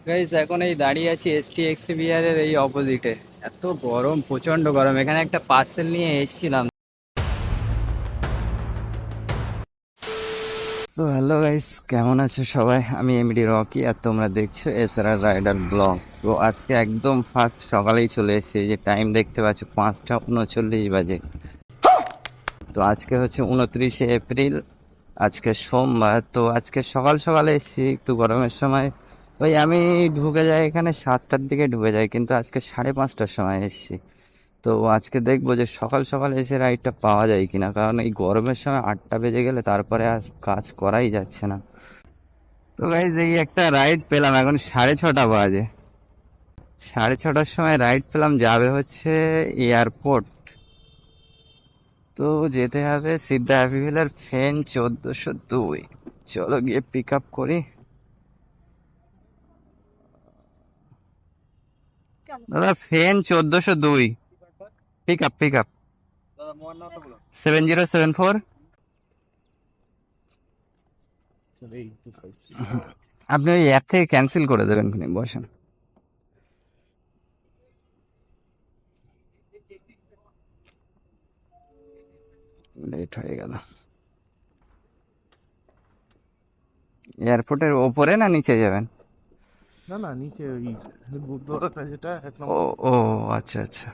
Guys এখন এই দাঁড়িয়ে আছি STXCBR এর এই অপোজিটে। এত গরম, প্রচন্ড গরম। এখানে একটা পার্সেল নিয়ে এসেছিলাম। তো হ্যালো গাইস, কেমন আছো সবাই? আমি এমডি রকি, আর তোমরা দেখছো এসআরআর রাইডার ব্লগ। তো আজকে একদম ফার্স্ট সকালেই চলে এসেছি। যে টাইম দেখতে পাচ্ছ 5টা 39 বাজে। তো আজকে হচ্ছে 29শে এপ্রিল, আজকে সোমবার। তো আজকে সকাল সকালে এসেছি, একটু গরমের সময়। ওই আমি ঢুকে যাই এখানে 7টার দিকে ঢুকে যাই, কিন্তু আজকে 5:30টার সময় এসেছি। তো আজকে দেখবো যে সকাল সকাল এসে রাইডটা পাওয়া যায় কিনা, কারণ এই গরমের সময় 8টা বেজে গেলে তারপরে আর কাজ করাই যাচ্ছে না। তো গাইজ এই একটা রাইড পেলাম, এখন 6:30 বাজে। 6:30টার সময় রাইড পেলাম, যাবে হচ্ছে এয়ারপোর্ট। তো যেতে হবে সিদ্ধা হ্যাপিভিলের ফেন 1402। চলো গিয়ে পিক আপ করি। দাদা ফেন 1402, পিক আপ পিক আপ 7074। আপনি ওই অ্যাপ থেকে ক্যান্সেল করে দেবেন, বসেন। লেট হয়ে গেল। এয়ারপোর্টের ওপরে না নিচে যাবেন? না না, নিচে ওই গুরুদ্বারাটা যেটা 1 নম্বর। ও, ও, আচ্ছা আচ্ছা।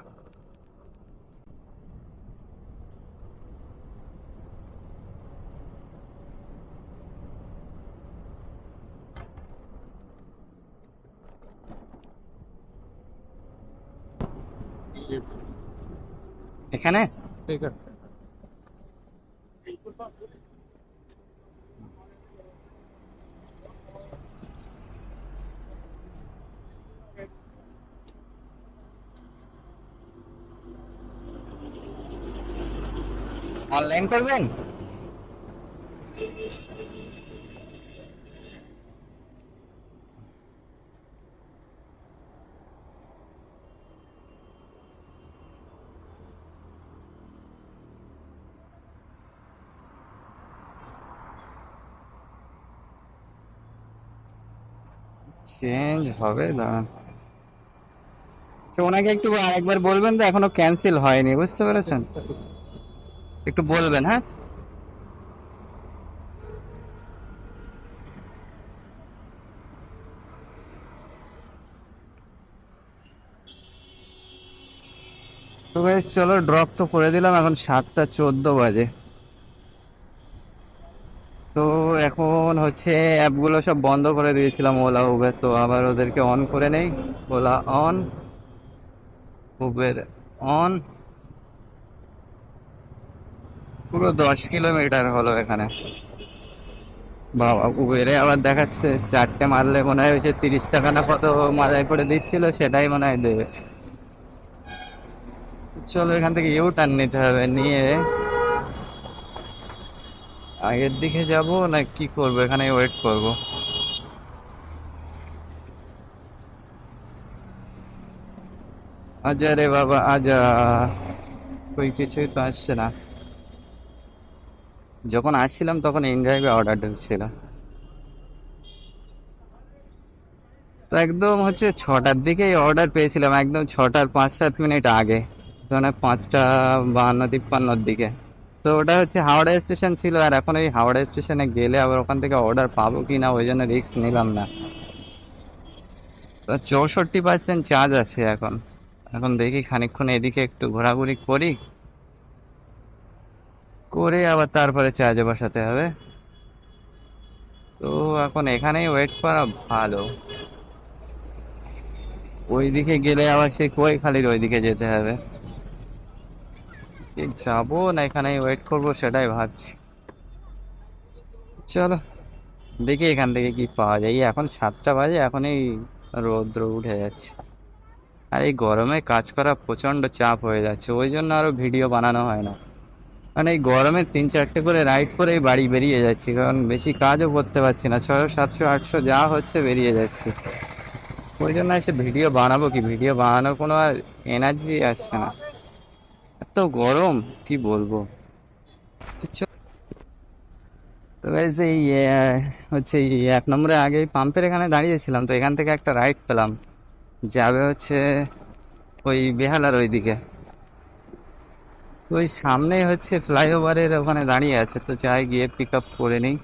এখানে ঠিক আছে। অনলাইন করবেন? চেঞ্জ হবে, দাঁড়ান। তো ওনাকে একটু আরেকবার বলবেন, তো এখনো ক্যান্সেল হয়নি, বুঝতে পেরেছেন? একটু বলবেন, হ্যাঁ। তো বেশ, চলো ড্রপ তো করে দিলাম, এখন 7টা 14 বাজে। তো এখন হচ্ছে অ্যাপগুলো সব বন্ধ করে দিয়েছিলাম, ওলা উবের, তো আবার ওদেরকে অন করে নেই। OLA on, Uber on. পুরো 10 কিলোমিটার হলো এখানে। বাবা, উবেরে আবার দেখাচ্ছে 4টে মারলে মনে হয় হচ্ছে 30 টাকা না কত মাথায় করে দিচ্ছিল, সেটাই মনে হয় দেবে। চলো এখান থেকে ইউ টার্ন নিতে হবে, নিয়ে আগের দিকে যাব না কি করবো, এখানে ওয়েট করব। আজা রে বাবা আজা, ওই কিছুই তো আসছে না। যখন আসছিলাম তখন ইনড্রাইভে অর্ডার ছিল। তো একদম হচ্ছে 6টার দিকেই অর্ডার পেয়েছিলাম, একদম 6টার 5-7 মিনিট আগে, মানে 5টা 52-53-র দিকে। তো ওটা হচ্ছে হাওড়া স্টেশন ছিল, আর এখন এই হাওড়া স্টেশনে গেলে আবার ওখান থেকে অর্ডার পাবো কি না, ওই জন্য রিস্ক নিলাম না। তো 64% চার্জ আছে এখন। এখন দেখি খানিকক্ষণ এদিকে একটু ঘোরাঘুরি করি, করে আবার তারপরে চার্জে বসাতে হবে। তো এখন এখানেই ওয়েট করা ভালো। ওইদিকে গেলে আবার সেই কৈখালির ওইদিকে যেতে হবে। কি যাবো না এখানেই ওয়েট করবো, সেটাই ভাবছি। চলো দেখি এখান থেকে কি পাওয়া যায়। এই এখন 7টা বাজে, এখনই রৌদ্র উঠে যাচ্ছে। আর এই গরমে কাজ করা প্রচন্ড চাপ হয়ে যাচ্ছে, ওই জন্য আরো ভিডিও বানানো হয় না। মানে এই গরমে 3-4টে করে রাইড করেই বাড়ি বেরিয়ে যাচ্ছি, কারণ বেশি কাজও করতে পারছি না। 600 700 800 যা হচ্ছে বেরিয়ে যাচ্ছি। ওই জন্য এসে ভিডিও বানাবো কি, ভিডিও বানানোর কোনো আর এনার্জি আসছে না, এত গরম কি বলবো। তো তো গাইস এই হচ্ছে এই 1 নম্বরে আগে পাম্পের এখানে দাঁড়িয়েছিলাম, তো এখান থেকে একটা রাইড পেলাম, যাবে হচ্ছে ওই বেহালার ওইদিকে। তো ওই সামনে হচ্ছে ফ্লাইওভারের ওখানে দাঁড়িয়ে আছে, তো যাই গিয়ে পিক আপ করে নিই।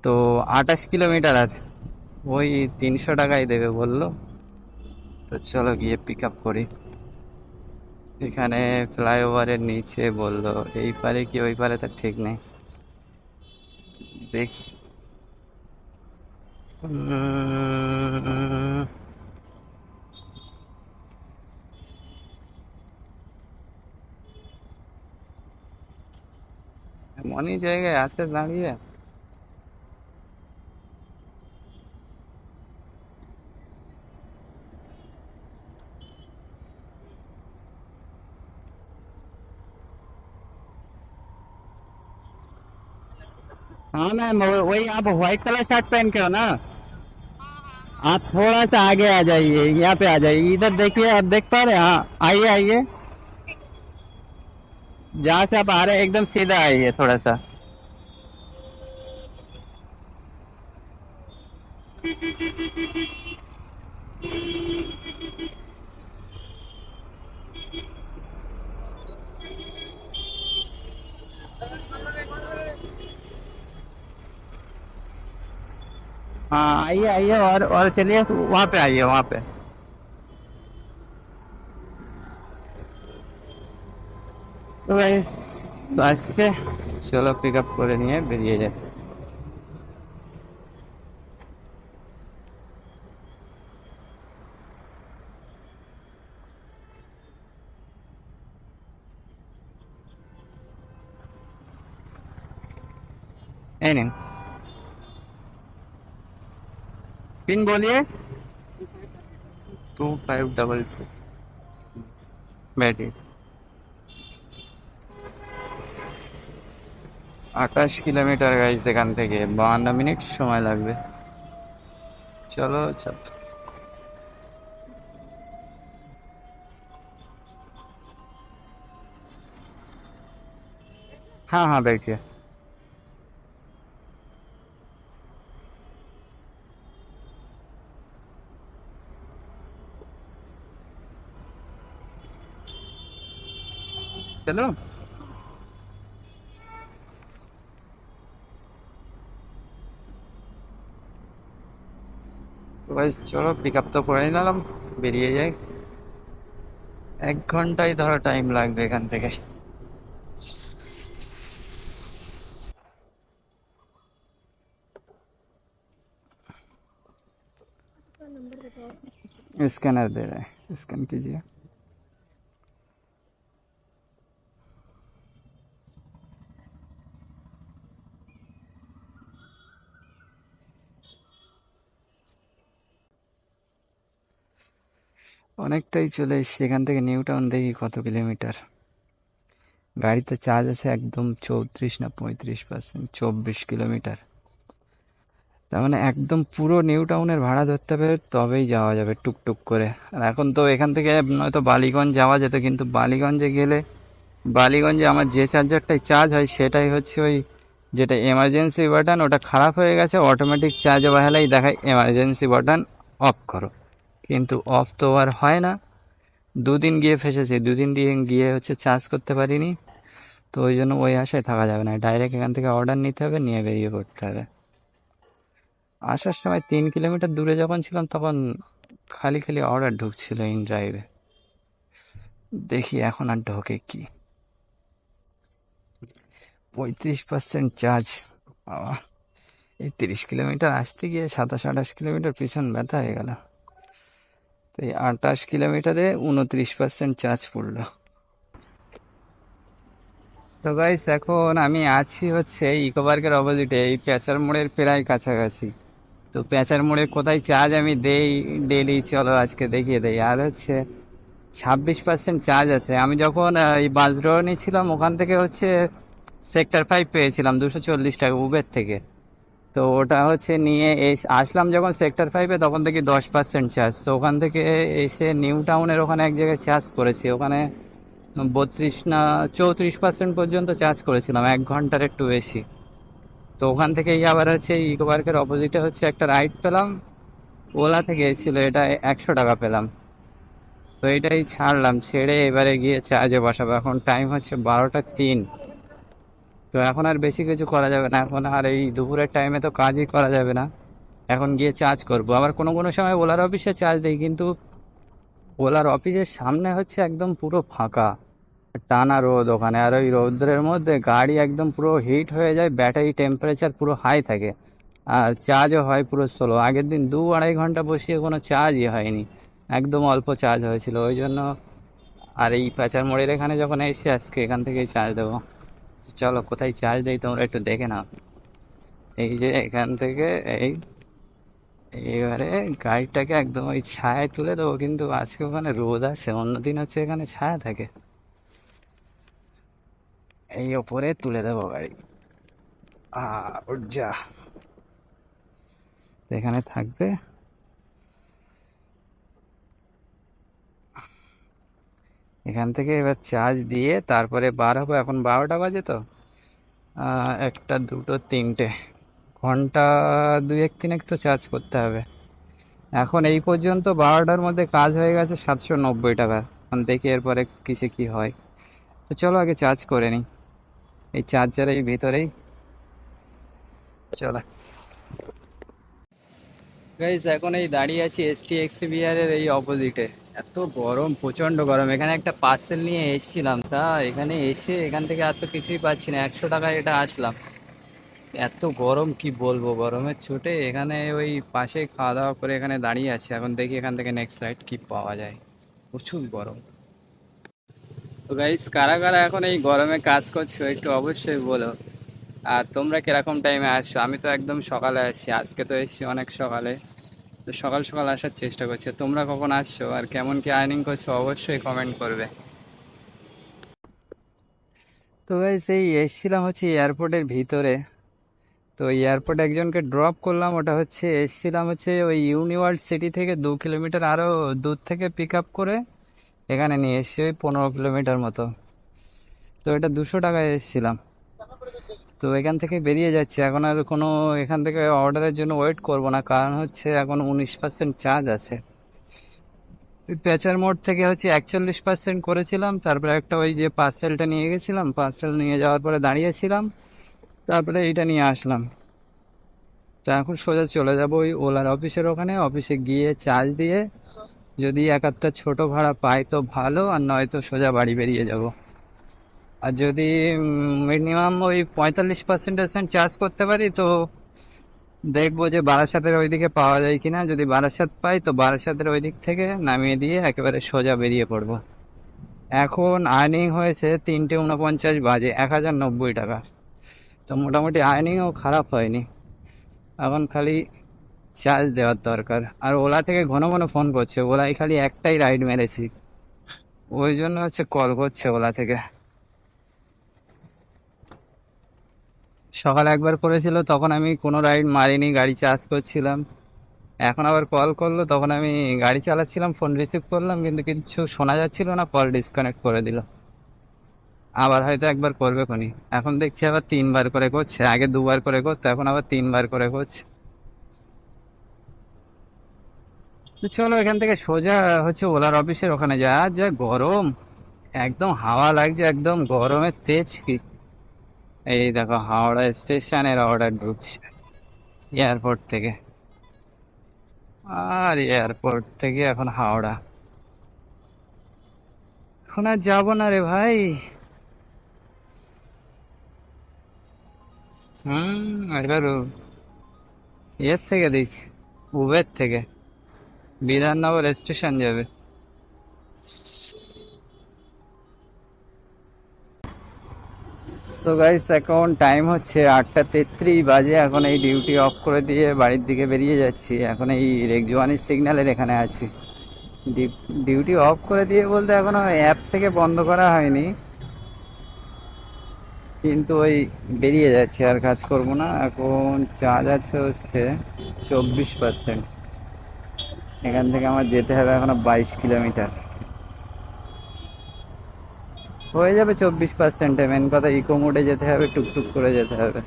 তো 28 কিলোমিটার আছে, ওই 300 টাকাই দেবে বললো। তো চলো গিয়ে পিক আপ করি। এখানে ফ্লাইওভারের নিচে বললো, এই পারে কি ওই পারে তার ঠিক নেই, দেখি। উম, এমনই জায়গায় আছে দাঁড়িয়ে। हाँ मैम, वही आप व्हाइट कलर शर्ट पहन के हो ना? आप थोड़ा सा आगे आ जाइए, यहाँ पे आ जाइए, इधर देखिए, आप देख पा रहे हैं? हाँ आइए आइए, जहाँ से आप आ रहे हैं एकदम सीधा आइए थोड़ा सा। हाँ आइए आइए, और चलिए वहाँ पे आइए, वहाँ पे। তো গাইস আসছে, চলো পিক আপ করে নিয়ে বেরিয়ে যাই। এই নিন, पिन बोलिए। 2522 बैठिए। 28 কিলোমিটার গাইস, এখান থেকে 52 মিনিট সময় লাগবে। চলো চল। हाँ हाँ बैठिए। चलो তো গাইস চলো পিক আপ তো করে নিলাম, বেরিয়ে যাই। 1 ঘন্টাই ধরো টাইম লাগবে এখান থেকে। स्कैनर दे रहे हैं, स्कैन कीजिए। অনেকটাই চলে এসেছি, এখান থেকে নিউ টাউন দেখি কত কিলোমিটার। গাড়িতে চার্জ আছে একদম 34 না 35%, 24 কিলোমিটার। তার মানে একদম পুরো নিউ টাউনের ভাড়া ধরতে হবে, তবেই যাওয়া যাবে টুকটুক করে। আর এখন তো এখান থেকে নয়তো বালিগঞ্জ যাওয়া যেত, কিন্তু বালিগঞ্জে গেলে, বালিগঞ্জে আমার যে চার্জারটাই চার্জ হয় সেটাই হচ্ছে ওই যেটা এমার্জেন্সি বাটন, ওটা খারাপ হয়ে গেছে, অটোমেটিক চার্জ অবহেলাই দেখায় এমার্জেন্সি বাটন অফ করো, কিন্তু অফ তো আর হয় না। 2 দিন গিয়ে ফেসেছি, 2 দিন দিয়ে গিয়ে হচ্ছে চার্জ করতে পারিনি। তো ওই জন্য ওই আশায় থাকা যাবে না, ডাইরেক্ট এখান থেকে অর্ডার নিতে হবে, নিয়ে বেরিয়ে পড়তে হবে। আসার সময় 3 কিলোমিটার দূরে যখন ছিলাম তখন খালি খালি অর্ডার ঢুকছিল ইন ড্রাইভে, দেখি এখন আর ঢোকে কি। 35% চার্জ, এই 30 কিলোমিটার আসতে গিয়ে 27-28 কিলোমিটার পিছন ব্যথা হয়ে গেল। তো এই 28 কিলোমিটারে 29% চার্জ পড়লো। তো গাইস এখন আমি আছি হচ্ছে ইকো পার্কের অপোজিটে, এই প্যাঁচার মোড়ের প্রায় কাছাকাছি। তো প্যাঁচার মোড়ে কোথায় চার্জ আমি দেই ডেলি, চলো আজকে দেখিয়ে দেই। আর হচ্ছে 26% চার্জ আছে। আমি যখন এই বাসডোর নিয়েছিলাম ওখান থেকে হচ্ছে সেক্টর 5 পেয়েছিলাম 240 টাকা উবের থেকে। তো ওটা হচ্ছে নিয়ে আসলাম যখন সেক্টর 5-এ, তখন থেকে 10% চার্জ। তো ওখান থেকে এসে নিউ টাউনের ওখানে এক জায়গায় চার্জ করেছি, ওখানে 32 না 34% পর্যন্ত চার্জ করেছিলাম, 1 ঘন্টার একটু বেশি। তো ওখান থেকেই আবার হচ্ছে ইকো পার্কের অপোজিটে হচ্ছে একটা রাইড পেলাম, ওলা থেকে এসেছিল, এটা 100 টাকা পেলাম। তো এটাই ছাড়লাম, ছেড়ে এবারে গিয়ে চার্জে বসাবো। এখন টাইম হচ্ছে 12টা 3। তো এখন আর বেশি কিছু করা যাবে না, এখন আর এই দুপুরের টাইমে তো কাজই করা যাবে না। এখন গিয়ে চার্জ করব। আবার কোনো কোনো সময় ওলার অফিসে চার্জ দিই, কিন্তু ওলার অফিসের সামনে হচ্ছে একদম পুরো ফাঁকা, টানা রোদ ওখানে, আর ওই রৌদ্রের মধ্যে গাড়ি একদম পুরো হিট হয়ে যায়, ব্যাটারি টেম্পারেচার পুরো হাই থাকে, আর চার্জও হয় পুরো স্লো। আগের দিন 2-2.5 ঘন্টা বসিয়ে কোনো চার্জই হয়নি, একদম অল্প চার্জ হয়েছিল। ওই জন্য আর এই প্যাচার মোড়ের এখানে যখন এসে আজকে এখান থেকেই চার্জ দেবো। চলো কোথায় চার্জ দেই তোমরা একটু দেখে নাও। এই যে এখান থেকে এই এবারে গাড়িটাকে একদম ওই ছায়ায় তুলে দেবো, কিন্তু আজকে ওখানে রোদ আছে, অন্যদিন হচ্ছে এখানে ছায়া থাকে। এই ওপরে তুলে দেবো গাড়ি। উঠ যা, তো এখানে থাকবে। এখান থেকে এবার চার্জ দিয়ে তারপরে বার হবো। এখন 12টা বাজে, তো 1টা 2টো 3টে ঘন্টা, 2-1-3 তো চার্জ করতে হবে। এখন এই পর্যন্ত 12টার মধ্যে কাজ হয়ে গেছে 790 টাকা। এখন দেখি এরপরে কিসে কি হয়। তো চলো আগে চার্জ করে নিই এই চার্জারের ভিতরেই। চলো গাইস, এখন এই দাঁড়িয়ে আছি STXCBR এর এই অপোজিটে। এত গরম, প্রচন্ড গরম। এখানে একটা পার্সেল নিয়ে এসেছিলাম, তা এখানে এসে এখান থেকে আর তো কিছুই পাচ্ছি না, 100 টাকায় এটা আসলাম। এত গরম কি বলবো, গরমের চোটে এখানে ওই পাশে খাওয়া দাওয়া করে এখানে দাঁড়িয়ে আছি। এখন দেখি এখান থেকে নেক্সট রাইড কি পাওয়া যায়, প্রচুর গরম। তো গাইস, কারা কারা এখন এই গরমে কাজ করছো একটু অবশ্যই বলো। আর তোমরা কিরকম টাইমে আসছো? আমি তো একদম সকালে আসছি, আজকে তো এসছি অনেক সকালে। তো সকাল সকাল আসার চেষ্টা করছি। তোমরা কখন আসছো আর কেমন কি আর্নিং করছো অবশ্যই কমেন্ট করবে। তো ভাই সেই এসছিলাম হচ্ছে এয়ারপোর্টের ভিতরে। তো এয়ারপোর্ট একজনকে ড্রপ করলাম, ওটা হচ্ছে এসছিলাম হচ্ছে ওই ইউনিভার্সিটি থেকে 2 কিলোমিটার আরও দূর থেকে পিক আপ করে এখানে নিয়ে এসছি, ওই 15 কিলোমিটার মতো। তো এটা 200 টাকায় এসছিলাম। তো এখান থেকে বেরিয়ে যাচ্ছে, এখন আর কোনো এখান থেকে অর্ডারের জন্য ওয়েট করব না, কারণ হচ্ছে এখন 19% চার্জ আছে। পেঁচার মোড় থেকে হচ্ছে 41% করেছিলাম, তারপরে একটা ওই যে পার্সেলটা নিয়ে গেছিলাম, পার্সেল নিয়ে যাওয়ার পরে দাঁড়িয়েছিলাম, তারপরে এইটা নিয়ে আসলাম। তো এখন সোজা চলে যাব ওই ওলার অফিসের ওখানে, অফিসে গিয়ে চার্জ দিয়ে যদি এক আধটা ছোট ভাড়া পাই তো ভালো, আর নয়তো সোজা বাড়ি বেরিয়ে যাব। আর যদি মিনিমাম ওই 45% চার্জ করতে পারি তো দেখবো যে বারাসাতের ওইদিকে পাওয়া যায় কিনা। যদি বারাসাত পাই তো বারাসাতের ওই দিক থেকে নামিয়ে দিয়ে একেবারে সোজা বেরিয়ে পড়বো। এখন আর্নিং হয়েছে 3:49 বাজে, 1090 টাকা। তো মোটামুটি আর্নিংও খারাপ হয়নি। এখন খালি চার্জ দেওয়ার দরকার। আর ওলা থেকে ঘন ঘন ফোন করছে, ওলাই খালি একটাই রাইড মেরেছি, ওই জন্য হচ্ছে কল করছে ওলা থেকে। সকালে একবার করেছিল, তখন আমি কোনো রাইড মারিনি, গাড়ি চার্জ করছিলাম। এখন আবার কল করলো, তখন আমি গাড়ি চালাচ্ছিলাম, ফোন রিসিভ করলাম, কিন্তু কিছু শোনা যাচ্ছিল না, কল ডিসকানেক্ট করে দিল। আবার হয়তো একবার করবে কোনি। এখন দেখছি আবার 3বার করে করছে, আগে 2বার করে করতো, এখন আবার 3বার করে করছে। তো চলো এখান থেকে সোজা হচ্ছে ওলার অফিসের ওখানে যা যা গরম, একদম হাওয়া লাগছে, একদম গরমের তেজ কি। এই দেখো হাওড়া স্টেশনের অর্ডার ঢুকছে এয়ারপোর্ট থেকে, আর এয়ারপোর্ট থেকে এখন হাওড়া। এখন আর যাবো না রে ভাই। এবার এর থেকে দেখছি, উবের থেকে বিধাননগর স্টেশন যাবে। সো গাইস, এখন টাইম হচ্ছে 8টা 33 বাজে। এখন এই ডিউটি অফ করে দিয়ে বাড়ির দিকে বেরিয়ে যাচ্ছি। এখন এই রেগজোয়ানি সিগন্যালের এখানে আছি। ডিউটি অফ করে দিয়ে বলতে এখনো অ্যাপ থেকে বন্ধ করা হয়নি, কিন্তু ওই বেরিয়ে যাচ্ছে, আর কাজ করব না। এখন চার্জ আছে হচ্ছে 24%। এখান থেকে আমার যেতে হবে এখনো 22 কিলোমিটার। হয়ে যাবে 24%। মেন কথা ইকো মোডে যেতে হবে, টুকটুক করে যেতে হবে।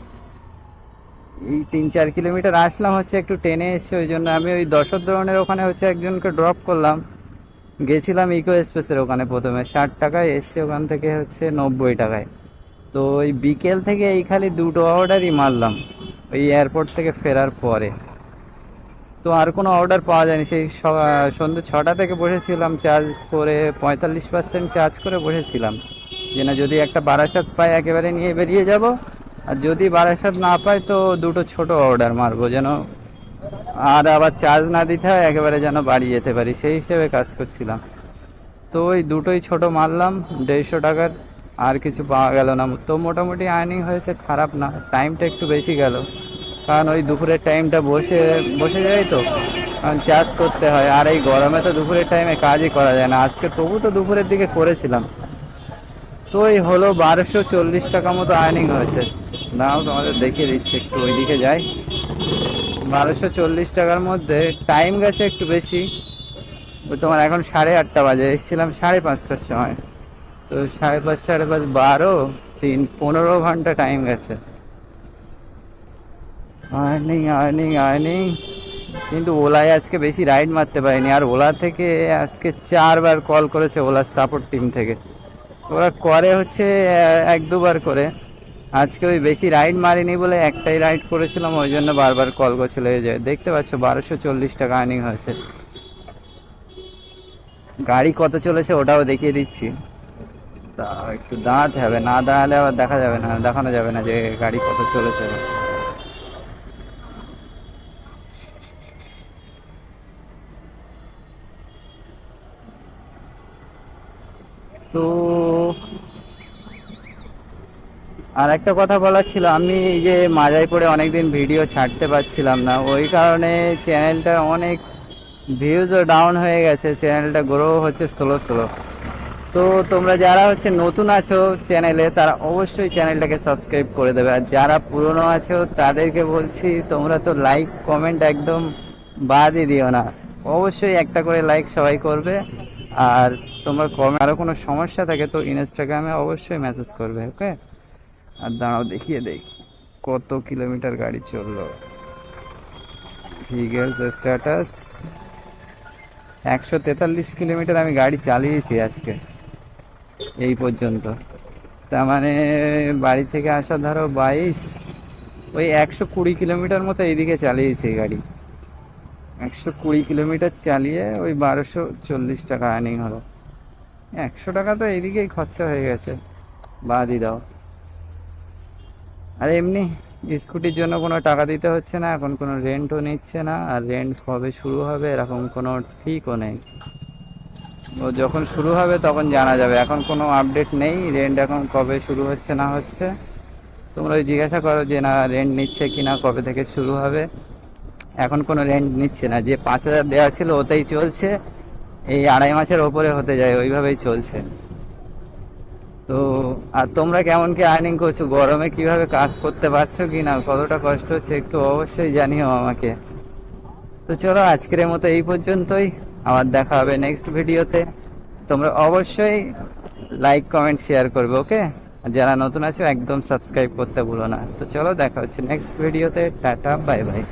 এই 3-4 কিলোমিটার আসলাম হচ্ছে একটু টেনে এসছে, ওই জন্য আমি ওই দশদ্রোণের ওখানে হচ্ছে একজনকে ড্রপ করলাম। গেছিলাম ইকো এক্সপ্রেসের ওখানে প্রথমে 60 টাকায়, এসছে ওখান থেকে হচ্ছে 90 টাকায়। তো ওই বিকেল থেকে এই খালি দুটো অর্ডারই মারলাম ওই এয়ারপোর্ট থেকে ফেরার পরে। তো আর কোনো অর্ডার পাওয়া যায়নি। সেই সন্ধ্যে 6টা থেকে বসেছিলাম চার্জ করে, 45% চার্জ করে বসেছিলাম, যে না যদি একটা বারাসাত পাই একেবারে নিয়ে বেরিয়ে যাব, আর যদি বারাসাত না পাই তো দুটো ছোট অর্ডার মারবো, যেন আর আবার চার্জ না দিতে হয়, একেবারে যেন বাড়ি যেতে পারি, সেই হিসেবে কাজ করছিলাম। তো ওই দুটোই ছোট মারলাম 150 টাকার, আর কিছু পাওয়া গেল না। তো মোটামুটি আর্নিং হয়েছে, খারাপ না। টাইমটা একটু বেশি গেল, কারণ ওই দুপুরের টাইমটা বসে বসে যাই, তো কারণ চার্জ করতে হয়, আর এই গরমে তো দুপুরের টাইমে কাজই করা যায় না। আজকে তবু তো দুপুরের দিকে করেছিলাম। তো এই হলো 1240 টাকা মতো আর্নিং হয়েছে। দাঁড়াও তোমাদের দেখিয়ে দিচ্ছি, একটু ওইদিকে যাই। 1240 টাকার মধ্যে টাইম গেছে একটু বেশি। ওই তোমার এখন 8:30 বাজে, এসেছিলাম 5:30টার সময়। তো 5:30, 5:30, 12, 3, 15 ঘন্টা টাইম গেছে। Earning earning earning. কিন্তু ওলায় আজকে বেশি রাইড মারতে পারিনি, আর ওলা থেকে আজকে 4বার কল করেছে ওলার সাপোর্ট টিম থেকে। ওরা করে হচ্ছে 1-2বার করে। আজকে ওই বেশি রাইড মারিনি বলে একটাই রাইড করেছিলাম, ওই জন্য বারবার কল করছিল। এই যে দেখতে পাচ্ছ 1240 টাকা আর্নিং হয়েছে। গাড়ি কত চলেছে ওটাও দেখিয়ে দিচ্ছি। তা একটু দাঁড়াতে হবে, না দাঁড়ালে আবার দেখা যাবে না, দেখানো যাবে না যে গাড়ি কত চলেছে। তো আর একটা কথা বলার ছিল, আমি এই যে মাজায় পড়ে অনেকদিন ভিডিও ছাড়তে পারছিলাম না, ওই কারণে চ্যানেলটা অনেক ভিউজও ডাউন হয়ে গেছে, চ্যানেলটা গ্রো হচ্ছে স্লো স্লো। তো তোমরা যারা হচ্ছে নতুন আছো চ্যানেলে, তারা অবশ্যই চ্যানেলটাকে সাবস্ক্রাইব করে দেবে। আর যারা পুরনো আছো তাদেরকে বলছি, তোমরা তো লাইক কমেন্ট একদম বাদই দিও না, অবশ্যই একটা করে লাইক সবাই করবে। আর তোমরা আরো কোনো সমস্যা থাকে তো ইনস্টাগ্রামে অবশ্যই মেসেজ করবে, ওকে? আর দাঁড়াও দেখিয়ে দেই কত কিলোমিটার গাড়ি চললো। ভিগেলস স্ট্যাটাস 143 কিলোমিটার আমি গাড়ি চালিয়েছি আজকে এই পর্যন্ত। তার মানে বাড়ি থেকে আসা ধরো 22, ওই 120 কিলোমিটার মতো এইদিকে চালিয়েছি গাড়ি। 120 কিলোমিটার চালিয়ে ওই 1240 টাকা আর্নিং হলো। 100 টাকা তো এইদিকেই খরচা হয়ে গেছে, বাদই দাও। আর এমনি স্কুটির জন্য কোনো টাকা দিতে হচ্ছে না, এখন কোনো রেন্টও নিচ্ছে না, আর রেন্ট কবে শুরু হবে এরকম কোনো ঠিকও নেই। ও যখন শুরু হবে তখন জানা যাবে, এখন কোনো আপডেট নেই রেন্ট এখন কবে শুরু হচ্ছে না হচ্ছে। তোমরা ওই জিজ্ঞাসা করো যে না রেন্ট নিচ্ছে কিনা, কবে থেকে শুরু হবে। এখন কোনো রেন্ট নিচ্ছে না, যে 5,000 দেওয়া ছিল ওতেই চলছে, এই 2.5 মাসের ওপরে হতে যায়, ওইভাবেই চলছে। তো আর তোমরা কেমন কি আর্নিং করছো, গরমে কিভাবে কাজ করতে পারছো কি না, কতটা কষ্ট হচ্ছে একটু অবশ্যই জানিও আমাকে। তো চলো আজকের মতো এই পর্যন্তই, আবার দেখা হবে নেক্সট ভিডিওতে। তোমরা অবশ্যই লাইক কমেন্ট শেয়ার করবে, ওকে? আর যারা নতুন আছো একদম সাবস্ক্রাইব করতে ভুলো না। তো চলো দেখা হচ্ছে নেক্সট ভিডিওতে, টাটা বাই বাই।